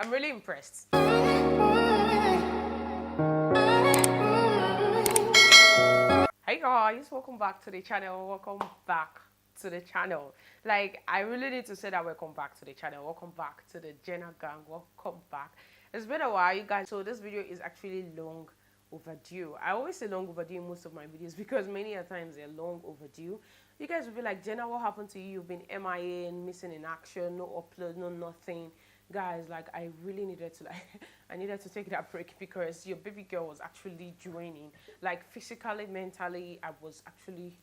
I'm really impressed. Hey guys, welcome back to the channel. Welcome back to the channel. Like, I really need to say that welcome back to the channel. Welcome back to the Jenna gang. Welcome back. It's been a while, you guys. So this video is actually long overdue. I always say long overdue in most of my videos because many a times they're long overdue. You guys will be like, Jenna, what happened to you? You've been MIA, missing in action, no upload, no nothing. Guys, like, I really needed to I needed to take that break because your baby girl was actually draining. Like, physically, mentally, I was actually,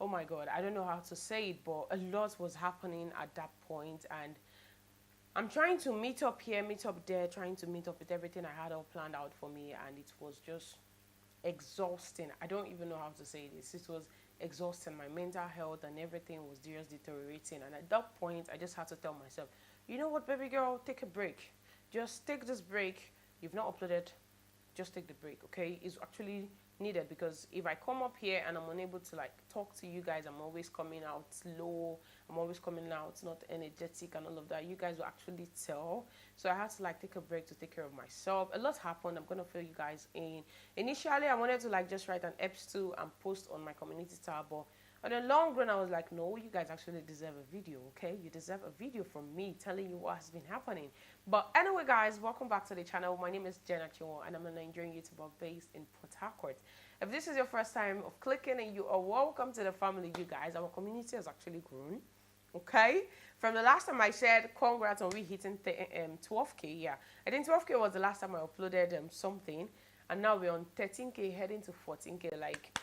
oh my god, I don't know how to say it, but a lot was happening at that point. And I'm trying to meet up here, meet up there, trying to meet up with everything I had all planned out for me, and it was just exhausting. I don't even know how to say this. It was exhausting. My mental health and everything was just deteriorating. And at that point, I just had to tell myself, you know what, baby girl, take a break. Just take this break. You've not uploaded. Just take the break, okay? It's actually needed because if I come up here and I'm unable to like talk to you guys, I'm always coming out slow. I'm always coming out not energetic and all of that. You guys will actually tell. So I had to like take a break to take care of myself. A lot happened. I'm gonna fill you guys in. Initially, I wanted to like just write an episode and post on my community tab, but on the long run, I was like, no, you guys actually deserve a video, okay? You deserve a video from me telling you what has been happening. But anyway, guys, welcome back to the channel. My name is Jenna Chiwo, and I'm a Nigerian YouTuber based in Port Harcourt. If this is your first time of clicking, and you are welcome to the family, you guys. Our community has actually grown, okay? From the last time I said, congrats on hitting 12K, yeah. I think 12K was the last time I uploaded something, and now we're on 13K, heading to 14K, like,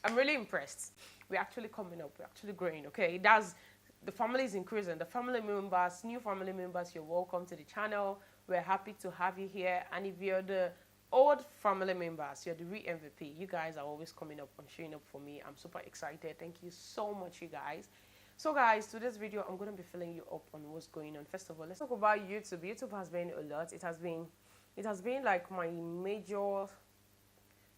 I'm really impressed. We're actually coming up. We're actually growing, okay? The family is increasing. The family members, new family members, you're welcome to the channel. We're happy to have you here. And if you're the old family members, you're the real MVP. You guys are always coming up and showing up for me. I'm super excited. Thank you so much, you guys. So guys, today's video, I'm going to be filling you up on what's going on. First of all, let's talk about YouTube. YouTube has been a lot. It has been like my major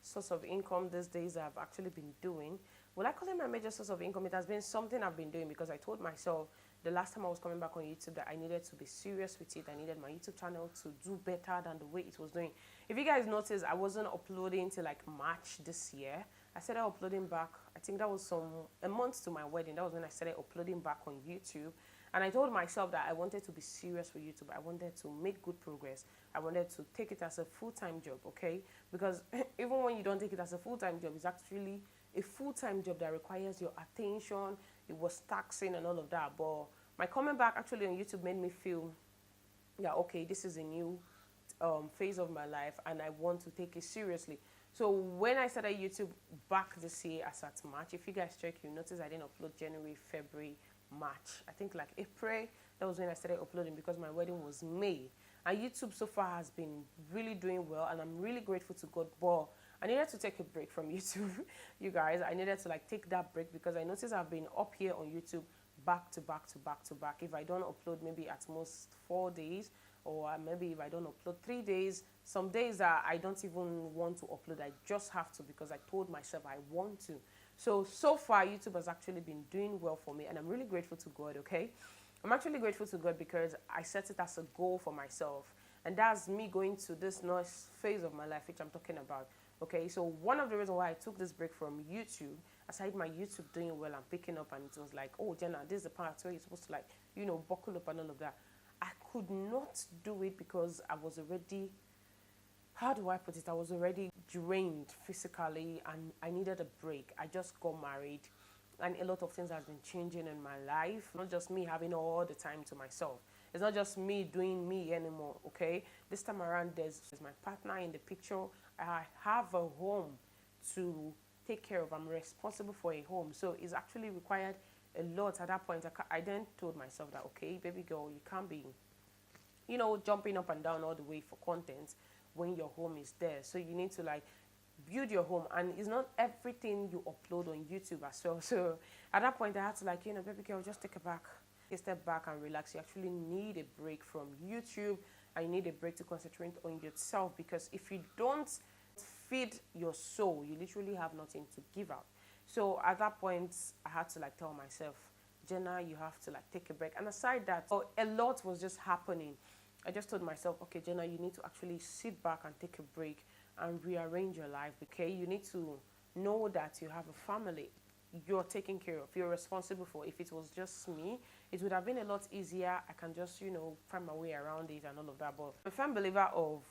source of income these days I've actually been doing. Will I call it my major source of income? It has been something I've been doing because I told myself the last time I was coming back on YouTube that I needed to be serious with it. I needed my YouTube channel to do better than the way it was doing. If you guys notice, I wasn't uploading till like March this year. I started uploading back, I think that was a month to my wedding. That was when I started uploading back on YouTube. And I told myself that I wanted to be serious with YouTube. I wanted to make good progress. I wanted to take it as a full-time job, okay? Because even when you don't take it as a full-time job, it's actually a full-time job that requires your attention. It was taxing and all of that. But my coming back actually on YouTube made me feel, yeah, okay, this is a new phase of my life and I want to take it seriously. So when I started YouTube back this year as at March, if you guys check, you notice I didn't upload January, February, March. I think like April, that was when I started uploading because my wedding was May. And YouTube so far has been really doing well and I'm really grateful to God. But I needed to take a break from YouTube, you guys. I needed to like take that break because I noticed I've been up here on YouTube back to back to back to back. If I don't upload maybe at most 4 days, or maybe if I don't upload 3 days, some days that I don't even want to upload, I just have to because I told myself I want to. So far, YouTube has actually been doing well for me and I'm really grateful to God, okay? I'm actually grateful to God because I set it as a goal for myself. And that's me going to this next phase of my life, which I'm talking about. Okay, so one of the reasons why I took this break from YouTube, aside my YouTube doing well and picking up, and it was like, oh, Jenna, this is the part where you're supposed to like, you know, buckle up and all of that. I could not do it because I was already, how do I put it? I was already drained physically and I needed a break. I just got married and a lot of things have been changing in my life. Not just me having all the time to myself. It's not just me doing me anymore, okay? This time around, there's my partner in the picture. I have a home to take care of. I'm responsible for a home. So it's actually required a lot at that point. I then told myself that, okay, baby girl, you can't be, you know, jumping up and down all the way for content when your home is there. So you need to like build your home, and it's not everything you upload on YouTube as well. So at that point I had to like, you know, baby girl, just take a step back and relax. You actually need a break from YouTube and you need a break to concentrate on yourself, because if you don't feed your soul, you literally have nothing to give out. So at that point I had to like tell myself, Jenna, you have to like take a break. And aside that, a lot was just happening. I just told myself, okay, Jenna, you need to actually sit back and take a break and rearrange your life. Okay, you need to know that you have a family you're taking care of, you're responsible for. If it was just me, it would have been a lot easier. I can just, find my way around it and all of that. But I'm a firm believer of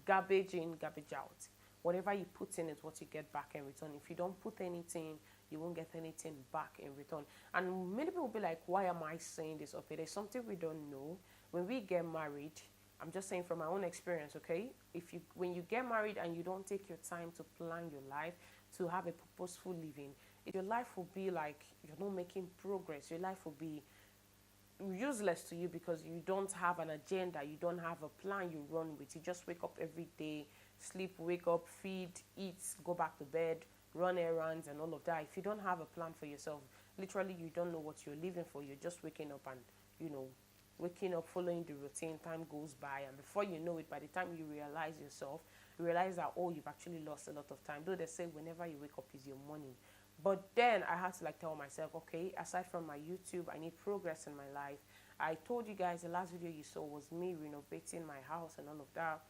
garbage in, garbage out. Whatever you put in is what you get back in return. If you don't put anything, you won't get anything back in return. And many people will be like, why am I saying this? Okay, there's something we don't know. When we get married, I'm just saying from my own experience, okay? When you get married and you don't take your time to plan your life, to have a purposeful living, your life will be like you're not making progress. Your life will be useless to you because you don't have an agenda, you don't have a plan you run with. You just wake up every day, sleep, wake up, feed, eat, go back to bed, run errands and all of that. If you don't have a plan for yourself, literally you don't know what you're living for. You're just waking up and waking up, following the routine. Time goes by, and before you know it, by the time you realize yourself, you realize that, oh, you've actually lost a lot of time. Though they say whenever you wake up is your morning. But then I had to tell myself, okay, aside from my YouTube, I need progress in my life. I told you guys the last video you saw was me renovating my house and all of that.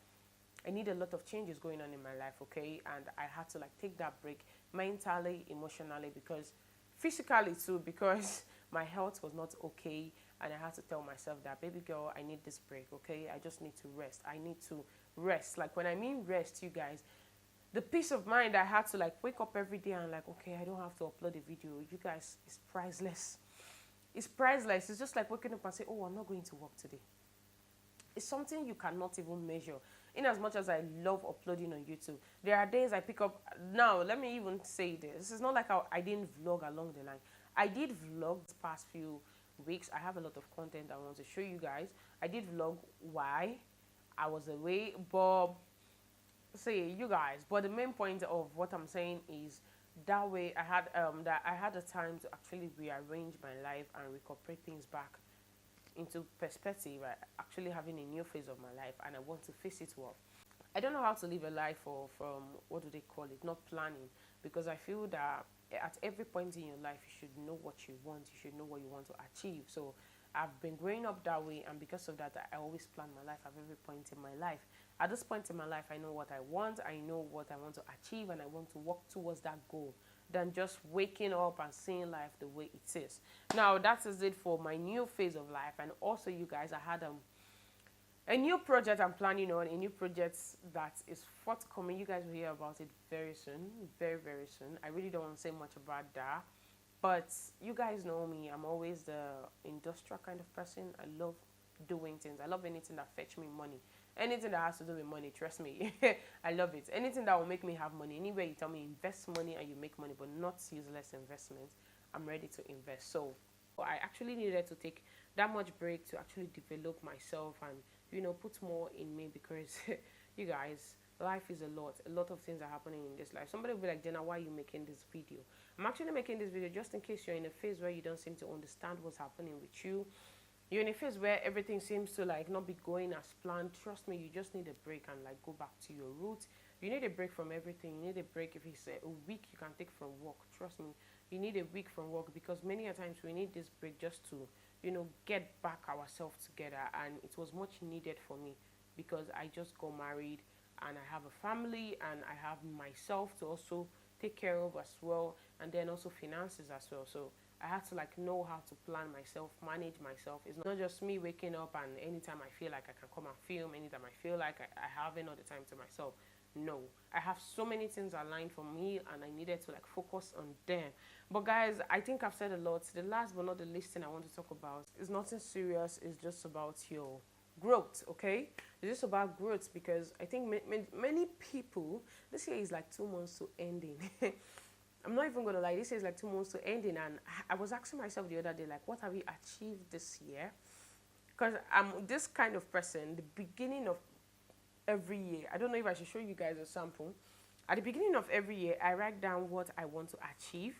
I need a lot of changes going on in my life, okay? And I had to take that break mentally, emotionally, because physically too, because my health was not okay. And I had to tell myself that, baby girl, I need this break, okay? I just need to rest. I need to rest. When I mean rest, you guys, the peace of mind I had to wake up every day and okay, I don't have to upload a video. You guys, it's priceless. It's priceless. It's just like waking up and say, oh, I'm not going to work today. It's something you cannot even measure. In as much as I love uploading on YouTube, there are days I pick up. Now, let me even say this. It's not like I didn't vlog along the line. I did vlog the past few weeks. I have a lot of content I want to show you guys. I did vlog why I was away, but you guys. But the main point of what I'm saying is that way I had the time to actually rearrange my life and recuperate things back into perspective, actually having a new phase of my life, and I want to face it well. I don't know how to live a life from what do they call it, not planning, because I feel that at every point in your life you should know what you want, you should know what you want to achieve. So I've been growing up that way, and because of that I always plan my life at every point in my life. At this point in my life, I know what I want, I know what I want to achieve, and I want to work towards that goal than just waking up and seeing life the way it is. Now, that is it for my new phase of life. And also, you guys, I had a new project I'm planning on, a new project that is forthcoming. You guys will hear about it very soon, very, very soon. I really don't want to say much about that. But you guys know me. I'm always the industrial kind of person. I love doing things. I love anything that fetch me money. Anything that has to do with money, trust me. I love it. Anything that will make me have money. Anywhere you tell me invest money and you make money, but not useless investments, I'm ready to invest. So I actually needed to take that much break to actually develop myself and, put more in me, because you guys, life is a lot of things are happening in this life. Somebody will be like, Jenna, why are you making this video? I'm actually making this video just in case you're in a phase where you don't seem to understand what's happening with you. You're in a phase where everything seems to not be going as planned. Trust me, you just need a break and go back to your roots. You need a break from everything. You need a break. If it's a week you can take from work, trust me, you need a week from work, because many a times we need this break just to get back ourselves together. And it was much needed for me, because I just got married and I have a family and I have myself to also take care of as well, and then also finances as well. So I had to know how to plan myself, manage myself. It's not just me waking up and anytime I feel like I can come and film, anytime I feel like I have all the time to myself. No, I have so many things aligned for me, and I needed to focus on them. But guys, I think I've said a lot. The last but not the least thing I want to talk about is nothing serious. It's just about your growth, okay? It's just about growth, because I think many people, this year is 2 months to ending. I'm not even going to lie, this year is 2 months to ending, and I was asking myself the other day, what have you achieved this year? Because I'm this kind of person, the beginning of every year, I don't know if I should show you guys a sample. At the beginning of every year, I write down what I want to achieve.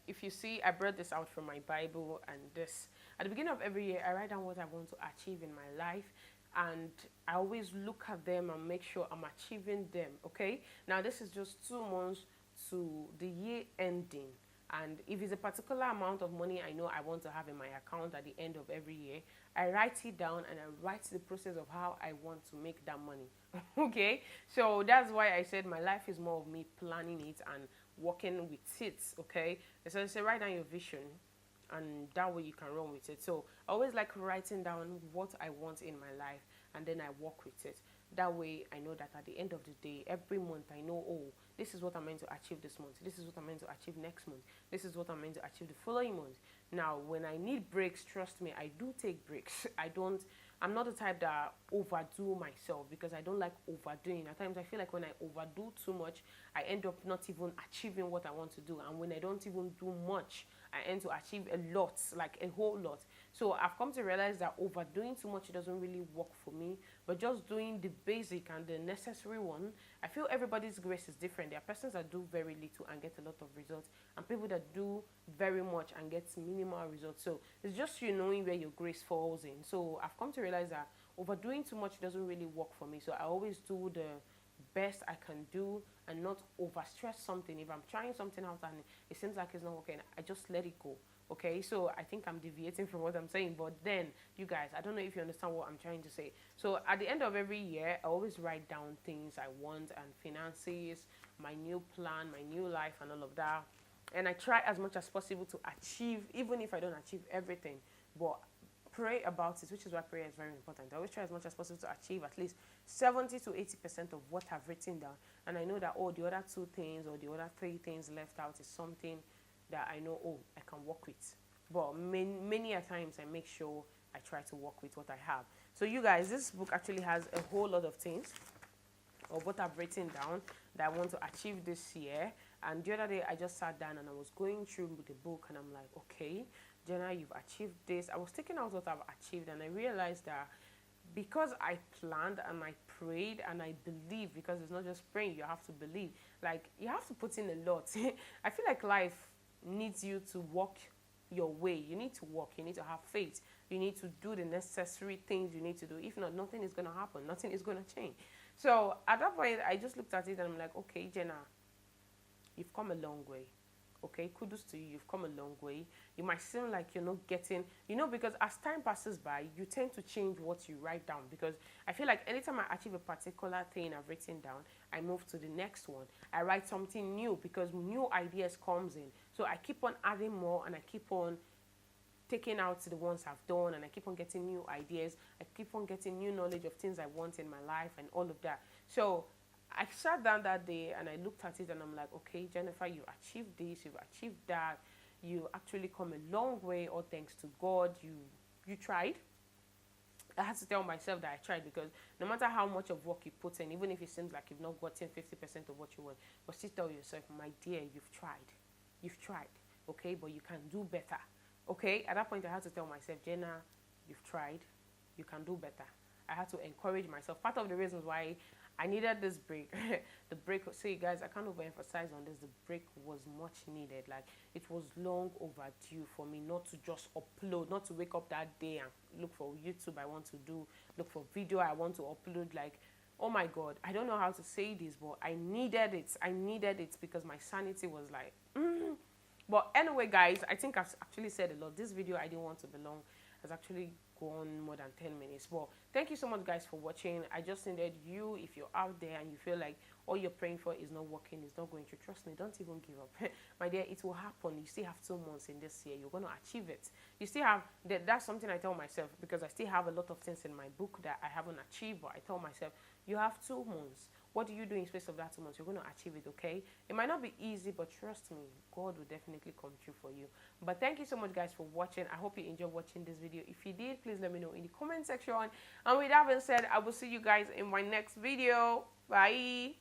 If you see, I brought this out from my Bible, and this, at the beginning of every year, I write down what I want to achieve in my life, and I always look at them and make sure I'm achieving them, okay? Now, this is just 2 months to the year ending. And if it's a particular amount of money I know I want to have in my account at the end of every year, I write it down and I write the process of how I want to make that money. Okay, so that's why I said my life is more of me planning it and working with it. Okay, so I say write down your vision, and that way you can run with it. So I always like writing down what I want in my life, and then I work with it. That way I know that at the end of the day, every month I know, oh, this is what I'm meant to achieve this month, this is what I'm meant to achieve next month, this is what I'm meant to achieve the following month. Now when I need breaks, trust me, I do take breaks. I'm not the type that overdo myself, because I don't like overdoing. At times I feel like when I overdo too much, I end up not even achieving what I want to do. And when I don't even do much, I end to achieve a lot, like a whole lot. So I've come to realize that overdoing too much doesn't really work for me, but just doing the basic and the necessary one. I feel everybody's grace is different. There are persons that do very little and get a lot of results, and people that do very much and get minimal results. So it's just you knowing where your grace falls in. So I've come to realize that overdoing too much doesn't really work for me. So I always do the best I can do and not overstress something. If I'm trying something out and it seems like it's not working, I just let it go. Okay, so I think I'm deviating from what I'm saying, but then you guys, I don't know if you understand what I'm trying to say. So at the end of every year, I always write down things I want and finances, my new plan, my new life, and all of that. And I try as much as possible to achieve, even if I don't achieve everything, but pray about it, which is why prayer is very important. I always try as much as possible to achieve at least 70 to 80% of what I've written down. And I know that, oh, the other 2 things or the other 3 things left out is something that I know, oh, I can work with. But many a times I make sure I try to work with what I have. So you guys, this book actually has a whole lot of things of what I've written down that I want to achieve this year. And the other day I just sat down and I was going through the book and I'm like, okay, Jenna, you've achieved this. I was taking out what I've achieved and I realized that because I planned and I prayed and I believe, because it's not just praying, you have to believe. Like, you have to put in a lot. I feel like life needs you to walk your way. You need to walk. You need to have faith. You need to do the necessary things you need to do. If not, nothing is going to happen. Nothing is going to change. So at that point, I just looked at it and I'm like, okay, Jenna, you've come a long way. Okay, kudos to you. You've come a long way. You might seem like you're not getting, because as time passes by, you tend to change what you write down. Because I feel like anytime I achieve a particular thing I've written down, I move to the next one. I write something new because new ideas comes in. So I keep on adding more and I keep on taking out the ones I've done, and I keep on getting new ideas. I keep on getting new knowledge of things I want in my life and all of that. So I sat down that day and I looked at it and I'm like, okay, Jennifer, you achieved this, you've achieved that. You actually come a long way, all thanks to God. You tried. I had to tell myself that I tried, because no matter how much of work you put in, even if it seems like you've not gotten 50% of what you want, but still tell yourself, my dear, you've tried. You've tried, okay? But you can do better, okay? At that point, I had to tell myself, Jenna, you've tried. You can do better. I had to encourage myself. Part of the reasons why I needed this break, the break, see guys, I can't overemphasize on this, the break was much needed. Like, it was long overdue for me not to just upload, not to wake up that day and look for YouTube I want to do, look for video I want to upload. Like, oh my God, I don't know how to say this, but I needed it. I needed it because my sanity was like, But anyway, guys, I think I've actually said a lot. This video, I didn't want to be long, has actually gone more than 10 minutes. But thank you so much, guys, for watching. I just needed you, if you're out there and you feel like all you're praying for is not working, is not going to, trust me, don't even give up. My dear, it will happen. You still have 2 months in this year. You're going to achieve it. You still have, that's something I tell myself, because I still have a lot of things in my book that I haven't achieved, but I tell myself, you have 2 months. What do you do in space of that 2 months? You're going to achieve it, okay? It might not be easy, but trust me, God will definitely come true for you. But thank you so much, guys, for watching. I hope you enjoyed watching this video. If you did, please let me know in the comment section. And with that being said, I will see you guys in my next video. Bye.